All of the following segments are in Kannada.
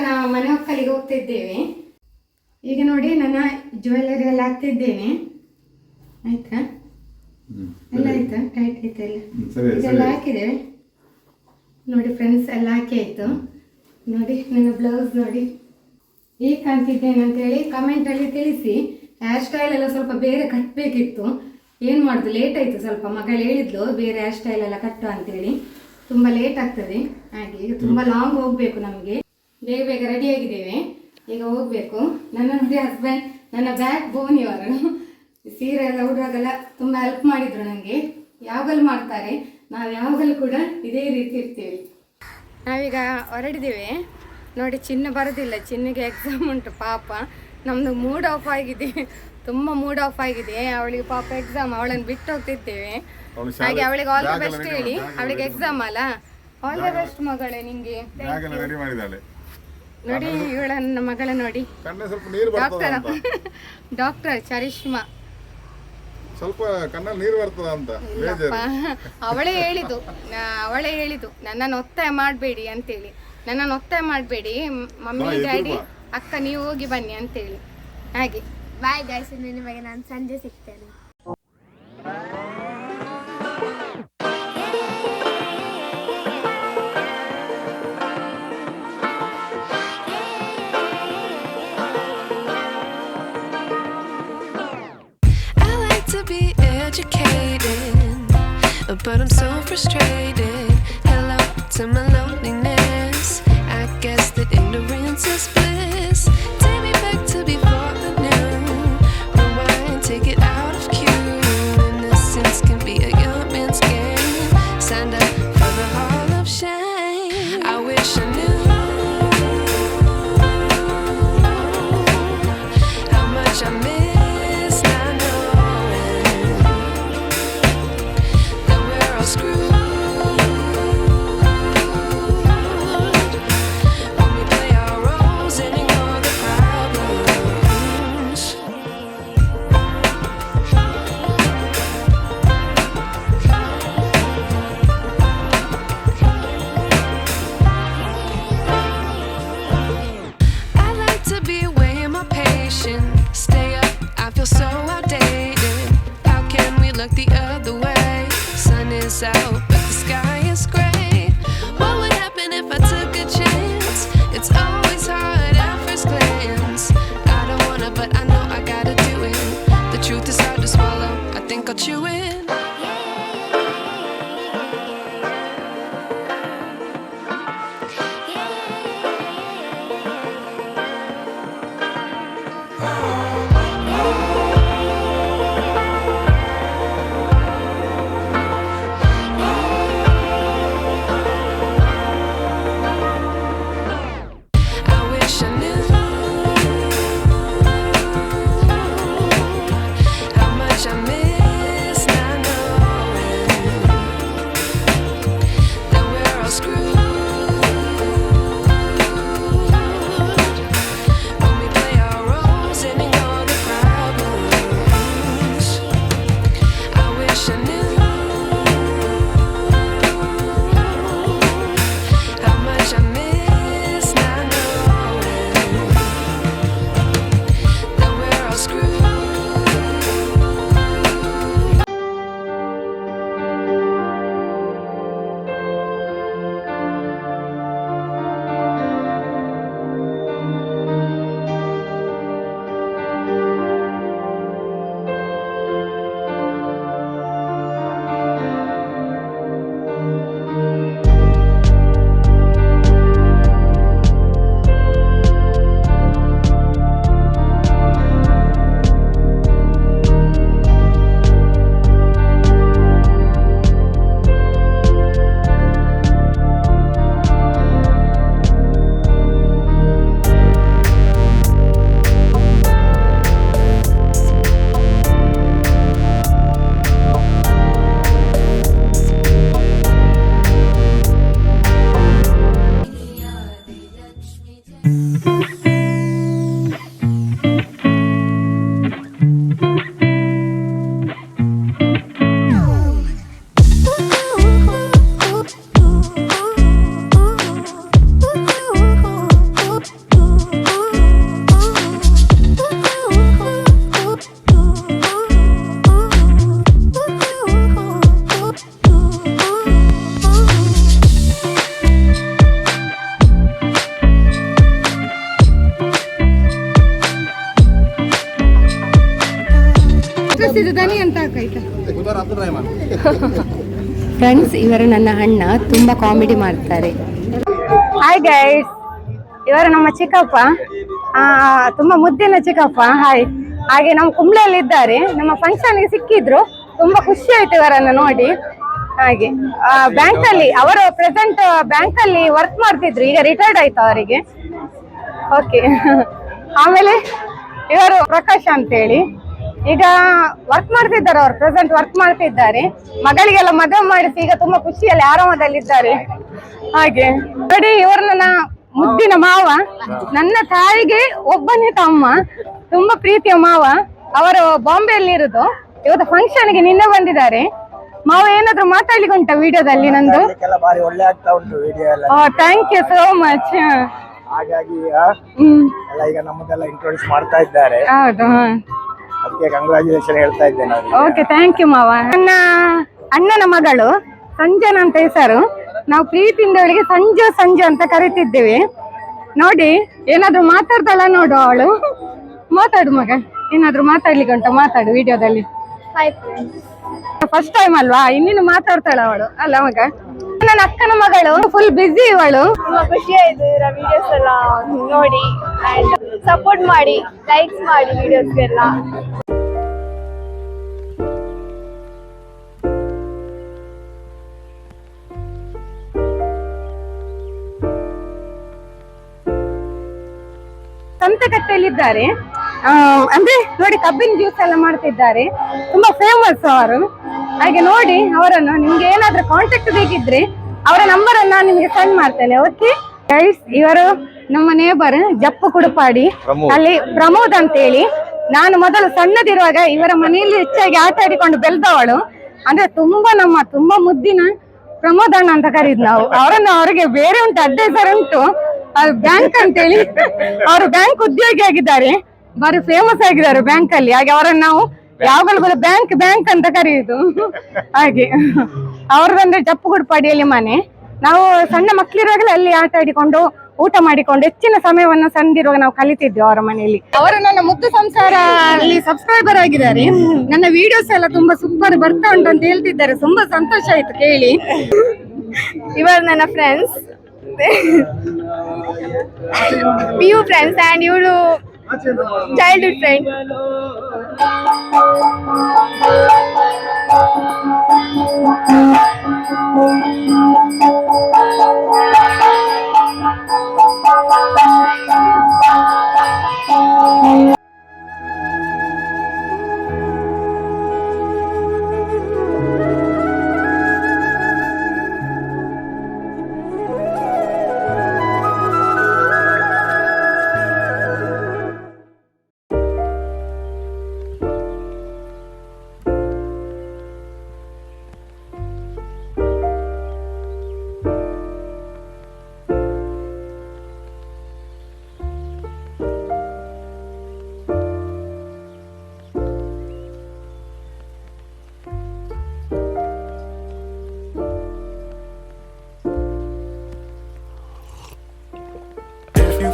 ನಾವು ಮನೆ ಹೊಕ್ಕಲಿಗೆ ಹೋಗ್ತಿದ್ದೇವೆ. ಈಗ ನೋಡಿ ನನ್ನ ಜ್ಯುವೆಲ್ಲರಿ ಎಲ್ಲ ಹಾಕ್ತಿದ್ದೇನೆ. ಆಯ್ತಾ? ಎಲ್ಲ ಆಯ್ತಾ? ಟೈಟ್ ಆಯ್ತಾ? ಎಲ್ಲ ಇದೆಲ್ಲ ಹಾಕಿದ್ದೇವೆ ನೋಡಿ ಫ್ರೆಂಡ್ಸ್, ಎಲ್ಲ ಹಾಕಿ ಆಯಿತು. ನೋಡಿ ನನ್ನ ಬ್ಲೌಸ್ ನೋಡಿ ಹೇಗೆ ಕಾಣ್ತಿದ್ದೇನೆ ಅಂತೇಳಿ ಕಮೆಂಟಲ್ಲಿ ತಿಳಿಸಿ. ಹೇರ್ ಸ್ಟೈಲ್ ಎಲ್ಲ ಸ್ವಲ್ಪ ಬೇರೆ ಕಟ್ಟಬೇಕಿತ್ತು, ಏನು ಮಾಡೋದು, ಲೇಟ್ ಆಯಿತು ಸ್ವಲ್ಪ. ಮಗಳು ಹೇಳಿದ್ಲು ಬೇರೆ ಹೇರ್ ಸ್ಟೈಲ್ ಎಲ್ಲ ಕಟ್ಟು ಅಂತೇಳಿ, ತುಂಬ ಲೇಟ್ ಆಗ್ತದೆ. ಹಾಗೆ ಈಗ ತುಂಬ ಲಾಂಗ್ ಹೋಗಬೇಕು ನಮಗೆ. ಬೇಗ ಬೇಗ ರೆಡಿಯಾಗಿದ್ದೇವೆ, ಈಗ ಹೋಗಬೇಕು. ನನ್ನ ನೋಡಿ ಹಸ್ಬೆಂಡ್ ನನ್ನ ಬ್ಯಾಕ್ ಬೋನ್ ಇವರು. ಸೀರೆ ಎಲ್ಲ ಉಡುವಾಗೆಲ್ಲ ತುಂಬ ಹೆಲ್ಪ್ ಮಾಡಿದರು ನನಗೆ. ಯಾವಾಗಲೂ ಮಾಡ್ತಾರೆ, ನಾವು ಯಾವಾಗಲೂ ಕೂಡ ಇದೇ ರೀತಿ ಇರ್ತೀವಿ. ನಾವೀಗ ಹೊರಡಿದ್ದೇವೆ ನೋಡಿ. ಚಿನ್ನ ಬರೋದಿಲ್ಲ, ಚಿನ್ನಗೆ ಎಕ್ಸಾಮ್ ಉಂಟು ಪಾಪ. ನಮ್ಮದು ಮೂಡ್ ಆಫ್ ಆಗಿದೆ, ತುಂಬ ಮೂಡ್ ಆಫ್ ಆಗಿದೆ. ಅವಳಿಗೆ ಪಾಪ ಎಕ್ಸಾಮ್, ಅವಳನ್ನು ಬಿಟ್ಟು ಹೋಗ್ತಿದ್ದೇವೆ. ಹಾಗೆ ಅವಳಿಗೆ ಆಲ್ ದ ಬೆಸ್ಟ್ ಹೇಳಿ, ಅವಳಿಗೆ ಎಕ್ಸಾಮ್ ಅಲ್ಲ. ಆಲ್ ದ ಬೆಸ್ಟ್ ಮಗಳೇ ನಿಂಗೆ. ನೋಡಿ ಇವಳ ನನ್ನ ಮಗಳ ನೋಡಿ, ಡಾಕ್ಟರ್ ಚರಿಷ್ಮಾ. ಸ್ವಲ್ಪ ಕಣ್ಣಲ್ಲಿ ನೀರು ಬರ್ತದ ಅಂತ ಅವಳೇ ಹೇಳಿದ್ದು ನನ್ನನ್ನು ಒತ್ತಾಯ ಮಾಡಬೇಡಿ ಅಂತೇಳಿ. ನನ್ನನ್ನು ಒತ್ತಾಯ ಮಾಡಬೇಡಿ ಮಮ್ಮಿ ಡ್ಯಾಡಿ ಅಕ್ಕ ನೀವು ಹೋಗಿ ಬನ್ನಿ ಅಂತೇಳಿ. ಹಾಗೆ ಬಾಯ್ ಗೈಸ್, ನಿಮಗೆ ನಾನು ಸಂಜೆ ಸಿಗ್ತೇನೆ. But I'm so frustrated. Hello to my loneliness. I guess that ignorance is bliss. Take me back to before I knew. Rewind, take it out of cue. Innocence can be a young man's game. Signed up for the hall of shame. I wish I knew how much I miss. The other way, sun is out but the sky is gray. What would happen if I took a chance? It's always hard at first glance. I don't wanna but I know I gotta do it. The truth is hard to swallow, I think I'll chew it. ಆಕಾಶದ ದನಿ ಅಂತ ಹಾಕಾಯ್ತಾ ಫ್ರೆಂಡ್ಸ್, ಇವರು ನನ್ನ ಅಣ್ಣ, ತುಂಬಾ ಕಾಮಿಡಿ ಮಾಡ್ತಾರೆ. ಹಾಯ್ ಗೈಸ್, ಇವರು ನಮ್ಮ ಚಿಕ್ಕಪ್ಪ, ತುಂಬಾ ಮುದ್ದಿನ ಚಿಕ್ಕಪ್ಪ. ಹಾಯ್. ಹಾಗೆ ನಮ್ಮ ಕುಂಬ್ಳೆಯಲ್ಲಿ ಇದ್ದಾರೆ, ನಮ್ಮ ಫಂಕ್ಷನ್ಗೆ ಸಿಕ್ಕಿದ್ರು, ತುಂಬಾ ಖುಷಿ ಆಯ್ತು ಇವರನ್ನು ನೋಡಿ. ಹಾಗೆ ಬ್ಯಾಂಕ್ ಅಲ್ಲಿ ಅವರು ಪ್ರೆಸೆಂಟ್ ಬ್ಯಾಂಕ್ ಅಲ್ಲಿ ವರ್ಕ್ ಮಾಡ್ತಿದ್ರು, ಈಗ ರಿಟೈರ್ಡ್ ಆಯ್ತು ಅವರಿಗೆ. ಓಕೆ. ಆಮೇಲೆ ಇವರು ಪ್ರಕಾಶ್ ಅಂತೇಳಿ ಈಗ ವರ್ಕ್ ಮಾಡ್ತಿದ್ದಾರೆ, ಅವರು ಪ್ರೆಸೆಂಟ್ ವರ್ಕ್ ಮಾಡ್ತಿದ್ದಾರೆ. ಮಗಳಿಗೆಲ್ಲ ಮದುವೆ ಮಾಡಿಸಿ ಈಗ ತುಂಬಾ ಖುಷಿಯಲ್ಲಿ ಆರಾಮದಲ್ಲಿದ್ದಾರೆ. ಹಾಗೆ ನೋಡಿ, ಇವರು ನನ್ನ ಮುದ್ದಿನ ಮಾವ, ನನ್ನ ತಾಯಿಗೆ ಒಬ್ಬನೇ ತಮ್ಮ, ತುಂಬಾ ಪ್ರೀತಿಯ ಮಾವ. ಅವರು ಬಾಂಬೆಯಲ್ಲಿ ಇರುದು, ಇವತ್ತು ಫಂಕ್ಷನ್ಗೆ ನಿನ್ನೆ ಬಂದಿದ್ದಾರೆ. ಮಾವ ಏನಾದ್ರು ಮಾತಾಡ್ಲಿಕ್ಕೆ ಉಂಟಾ ವಿಡಿಯೋದಲ್ಲಿ ನಂದು? ಬಾರಿ ಒಳ್ಳೆ ಆಗ್ತಾ ಉಂಟು ವಿಡಿಯೋ ಎಲ್ಲ. Thank you so much. ಹಾಗಾಗಿ ಎಲ್ಲ ಈಗ ನಮ್ಮದೆಲ್ಲ ಇಂಟ್ರೊಡ್ಯೂಸ್ ಮಾಡ್ತಾ ಇದ್ದಾರೆ, ಹೌದು. ಅದಕ್ಕೆ ಕಂಗ್ರಾಚುಲೇಷನ್ ಹೇಳ್ತಾ ಇದ್ದೇನೆ. ಓಕೆ, ಥ್ಯಾಂಕ್ ಯು ಮಾವ. ನನ್ನ ಅಣ್ಣನ ಮಗಳು ಸಂಜನಾ ಅಂತ ಹೆಸರು, ನಾವು ಪ್ರೀತಿಯಿಂದ ಅವಳಿಗೆ ಸಂಜು ಅಂತ ಕರಿತಿದ್ದೇವೆ. ನೋಡಿ, ಏನಾದ್ರು ಮಾತಾಡ್ತಾಳ ನೋಡು ಅವಳು. ಮಾತಾಡು ಮಗ, ಏನಾದ್ರು ಮಾತಾಡ್ಲಿಕ್ಕೆ ಉಂಟಾ? ಮಾತಾಡು ವಿಡಿಯೋದಲ್ಲಿ. ಫಸ್ಟ್ ಟೈಮ್ ಅಲ್ವಾ, ಇನ್ನೇನು ಮಾತಾಡ್ತಾಳ ಅವಳು ಅಲ್ಲ ಮಗ? ನನ್ನ ಅಕ್ಕನ ಮಗಳು, ಫುಲ್ ಬಿಸಿ ಇವಳು. ತುಂಬಾ ಖುಷಿ ಆಯ್ತು ಇವರ ವಿಡಿಯೋಸ್ ಎಲ್ಲ ನೋಡಿ, ಅಂಡ್ ಸಪೋರ್ಟ್ ಮಾಡಿ, ಲೈಕ್ಸ್ ಮಾಡಿ ವಿಡಿಯೋಸ್ಗೆಲ್ಲ. ಸಂತೆಕಟ್ಟೆಯಲ್ಲಿದ್ದಾರೆ, ಅಂದ್ರೆ ನೋಡಿ ಕಬ್ಬಿನ ಜ್ಯೂಸ್ ಎಲ್ಲ ಮಾಡ್ತಿದ್ದಾರೆ, ತುಂಬಾ ಫೇಮಸ್ ಅವರು. ಹಾಗೆ ನೋಡಿ ಅವರನ್ನು, ನಿಮ್ಗೆ ಏನಾದ್ರೂ ಕಾಂಟ್ಯಾಕ್ಟ್ ಬೇಕಿದ್ರೆ ಅವರ ನಂಬರ್ ಅನ್ನ ನಿಮ್ಗೆ ಸೆಂಡ್ ಮಾಡ್ತೇನೆ. ಓಕೆ ಗೈಸ್, ಇವರು ನಮ್ಮ ನೇಬರ್ ಜಪ್ಪು ಕುಡುಪಾಡಿ, ಅಲ್ಲಿ ಪ್ರಮೋದ್ ಅಂತೇಳಿ. ನಾನು ಮೊದಲು ಸಣ್ಣದಿರುವಾಗ ಇವರ ಮನೆಯಲ್ಲಿ ಹೆಚ್ಚಾಗಿ ಆಟ ಆಡಿಕೊಂಡು ಬೆಳೆದವಳು. ಅಂದ್ರೆ ತುಂಬಾ ಮುದ್ದಿನ ಪ್ರಮೋದ್ ಅಣ್ಣ ಅಂತ ಕರೀದ್ ನಾವು ಅವರನ್ನು. ಅವರಿಗೆ ಬೇರೆ ಉಂಟು, ಅಡ್ಡ ಹೆಸರು ಉಂಟು, ಬ್ಯಾಂಕ್ ಅಂತೇಳಿ. ಅವರು ಬ್ಯಾಂಕ್ ಉದ್ಯೋಗಿ ಆಗಿದ್ದಾರೆ, ಬಾರಿ ಫೇಮಸ್ ಆಗಿದ್ದಾರೆ ಬ್ಯಾಂಕ್ ಅಲ್ಲಿ. ಹಾಗೆ ಅವರನ್ನು ನಾವು ಯಾವಾಗಲೂ ಬ್ಯಾಂಕ್ ಅಂತ ಕರೆಯುದು. ಹಾಗೆ ಅವ್ರದಂದ್ರೆ ಜಪ್ಪುಗುಡ್ಪಾಡಿಯಲ್ಲಿ ಮನೆ. ನಾವು ಸಣ್ಣ ಮಕ್ಕಳಿರುವಾಗಲೇ ಅಲ್ಲಿ ಆಟ ಆಡಿಕೊಂಡು ಊಟ ಮಾಡಿಕೊಂಡು ಹೆಚ್ಚಿನ ಸಮಯವನ್ನು ಸಣ್ಣದಿರುವಾಗ ನಾವು ಕಲಿತಿದ್ವಿ ಅವರ ಮನೆಯಲ್ಲಿ. ಅವರು ನನ್ನ ಮುದ್ದು ಸಂಸಾರ ಅಲ್ಲಿ ಸಬ್ಸ್ಕ್ರೈಬರ್ ಆಗಿದ್ದಾರೆ. ನನ್ನ ವಿಡಿಯೋಸ್ ಎಲ್ಲ ತುಂಬಾ ಸೂಪರ್ ಬರ್ತಾ ಉಂಟು ಅಂತ ಹೇಳ್ತಿದ್ದಾರೆ, ತುಂಬಾ ಸಂತೋಷ ಆಯ್ತು ಕೇಳಿ. ಇವರು ನನ್ನ ಫ್ರೆಂಡ್ಸ್, PU ಫ್ರೆಂಡ್ಸ್, ಅಂಡ್ ಇವಳು childhood friend.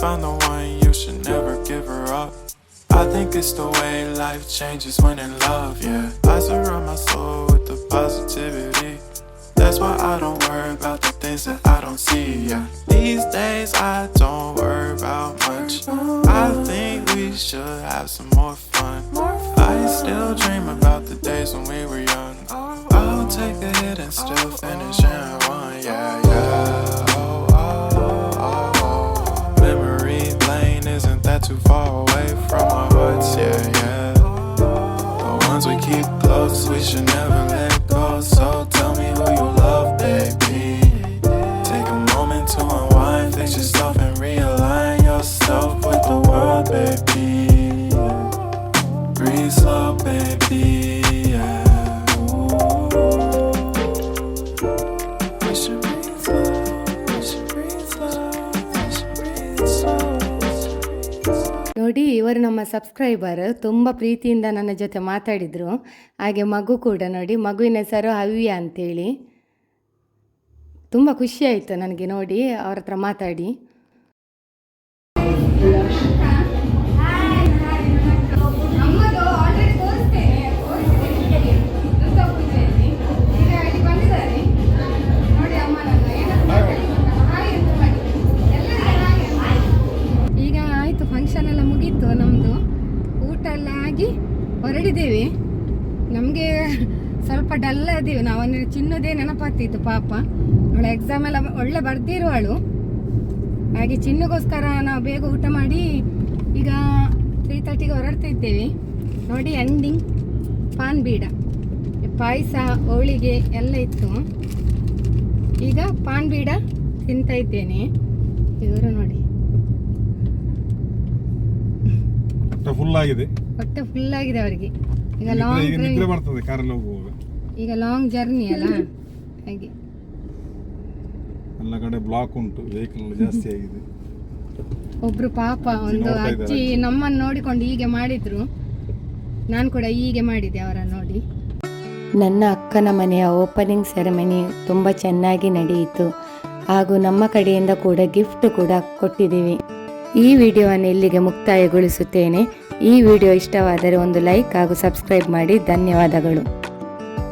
Found the one, you should never give her up. I think it's the way life changes when in love, yeah. I surround my soul with the positivity. That's why I don't worry about the things that I don't see, yeah. These days I don't worry about much. I think we should have some more fun. I still dream about the days when we were young. I'll take a hit and still finish in one, yeah, yeah. Isn't that too far away from our hearts, yeah, yeah. The ones we keep close, we should never let go. So tell me who you love, baby. Take a moment to unwind, fix yourself and realign yourself with the world, baby. Breathe slow, baby, yeah. We should breathe slow, we should breathe slow, we should breathe slow. ನೋಡಿ, ಇವರು ನಮ್ಮ ಸಬ್ಸ್ಕ್ರೈಬರ್, ತುಂಬ ಪ್ರೀತಿಯಿಂದ ನನ್ನ ಜೊತೆ ಮಾತಾಡಿದರು. ಹಾಗೆ ಮಗು ಕೂಡ ನೋಡಿ, ಮಗುವಿನ ಹೆಸರು ಹವ್ಯ ಅಂತೇಳಿ. ತುಂಬ ಖುಷಿ ಆಯಿತು ನನಗೆ ನೋಡಿ ಅವ್ರ ಹತ್ರ ಮಾತಾಡಿ. ಇದ್ದೀವಿ. ನಮಗೆ ಸ್ವಲ್ಪ ಡಲ್ ಅದೀವಿ ನಾವು. ಚಿನ್ನದೇ ನೆನಪಾಗ್ತಿತ್ತು ಪಾಪ, ಅವಳ ಎಕ್ಸಾಮ್ ಎಲ್ಲ ಒಳ್ಳೆ ಬರ್ದಿರುವಳು. ಹಾಗೆ ಚಿನ್ನಗೋಸ್ಕರ ನಾವು ಬೇಗ ಊಟ ಮಾಡಿ ಈಗ 3:30ಗೆ ಹೊರಡ್ತಾ ಇದ್ದೇವೆ. ನೋಡಿ ಎಂಡಿಂಗ್ ಪಾನ್ ಬೀಡ, ಪಾಯಸ, ಹೋಳಿಗೆ ಎಲ್ಲ ಇತ್ತು. ಈಗ ಪಾನ್ ಬೀಡ ತಿಂತಾ ಇದ್ದೇನೆ. ಇವರು ನೋಡಿ ಹೊಟ್ಟೆ ಫುಲ್ ಆಗಿದೆ ಅವರಿಗೆ. ಈಗ ನಿದ್ರೆ ಬರ್ತದೆ ಕಾರಲ್ಲಿ ಹೋಗುವಾಗ. ಈಗ ಲಾಂಗ್ ಜರ್ನಿ ಅಲ್ಲ, ಹಾಗೆ ಎಲ್ಲ ಕಡೆ ಬ್ಲಾಕ್ ಉಂಟು, ವೆಹಿಕಲ್ ಜಾಸ್ತಿ ಆಗಿದೆ. ಒಬ್ರು ಪಾಪ ಒಂದು ಅಜ್ಜಿ ನಮ್ಮನ್ನು ನೋಡಿಕೊಂಡು ಹೀಗೆ ಮಾಡಿದ್ರು. ನಾನು ಕೂಡ ಹೀಗೆ ಮಾಡಿದೆ ಅವರನ್ನು ನೋಡಿ. ನನ್ನ ಅಕ್ಕನ ಮನೆಯ ಓಪನಿಂಗ್ ಸೆರೆಮನಿ ತುಂಬ ಚೆನ್ನಾಗಿ ನಡೆಯಿತು. ಹಾಗೂ ನಮ್ಮ ಕಡೆಯಿಂದ ಕೂಡ ಗಿಫ್ಟ್ ಕೂಡ ಕೊಟ್ಟಿದ್ದೀವಿ. ಈ ವಿಡಿಯೋವನ್ನು ಇಲ್ಲಿಗೆ ಮುಕ್ತಾಯಗೊಳಿಸುತ್ತೇನೆ. ಈ ವಿಡಿಯೋ ಇಷ್ಟವಾದರೆ ಒಂದು ಲೈಕ್ ಹಾಗೂ ಸಬ್ಸ್ಕ್ರೈಬ್ ಮಾಡಿ. ಧನ್ಯವಾದಗಳು.